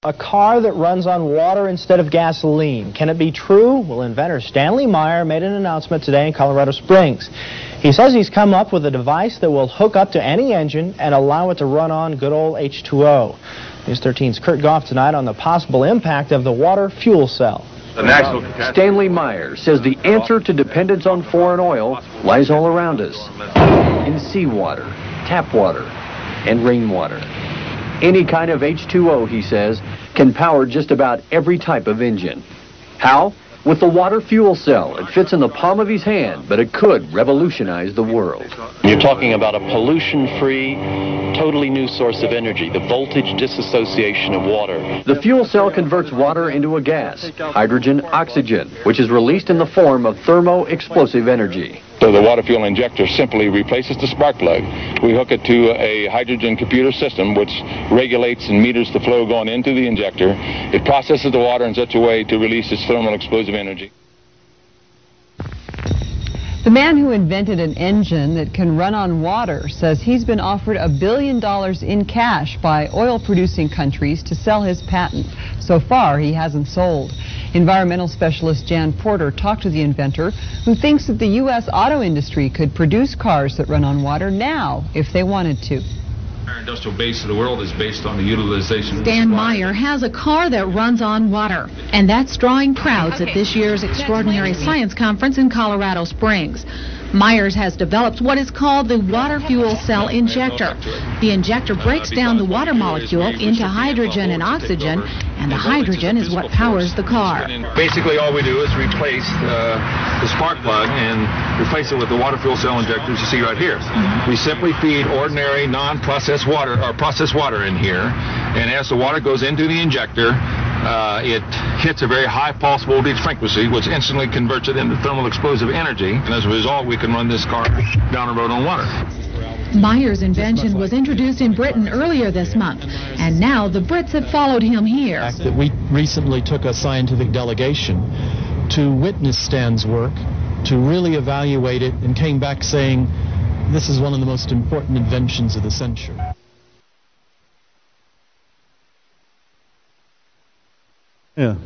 A car that runs on water instead of gasoline. Can it be true? Well, inventor Stanley Meyer made an announcement today in Colorado Springs. He says he's come up with a device that will hook up to any engine and allow it to run on good old H2O. News 13's Kurt Goff tonight on the possible impact of the water fuel cell. Stanley Meyer says the answer to dependence on foreign oil lies all around us, in seawater, tap water, and rainwater. Any kind of H2O, he says, can power just about every type of engine. How? With the water fuel cell. It fits in the palm of his hand, but it could revolutionize the world. You're talking about a pollution-free, totally new source of energy, the voltage disassociation of water. The fuel cell converts water into a gas, hydrogen oxygen, which is released in the form of thermo-explosive energy. So the water fuel injector simply replaces the spark plug. We hook it to a hydrogen computer system which regulates and meters the flow going into the injector. It processes the water in such a way to release its thermal explosive energy. The man who invented an engine that can run on water says he's been offered $1 billion in cash by oil-producing countries to sell his patent. So far, he hasn't sold. Environmental specialist Jan Porter talked to the inventor, who thinks that the U.S. auto industry could produce cars that run on water now if they wanted to. Our industrial base of the world is based on the utilization. Stan Meyer has a car that runs on water, and that's drawing crowds at this year's Extraordinary Science Conference in Colorado Springs. Myers has developed what is called the water fuel cell injector. The injector breaks down the water molecule into hydrogen and oxygen, and the hydrogen is what powers the car. Basically, all we do is replace the spark plug and replace it with the water fuel cell injectors you see right here. We simply feed ordinary non-processed water or processed water in here, and as the water goes into the injector, it hits a very high pulse voltage frequency, which instantly converts it into thermal explosive energy, and as a result we can run this car down the road on water. Meyer's invention was introduced in Britain earlier this month, and now the Brits have followed him here. That we recently took a scientific delegation to witness Stan's work, to really evaluate it, and came back saying this is one of the most important inventions of the century. Yeah.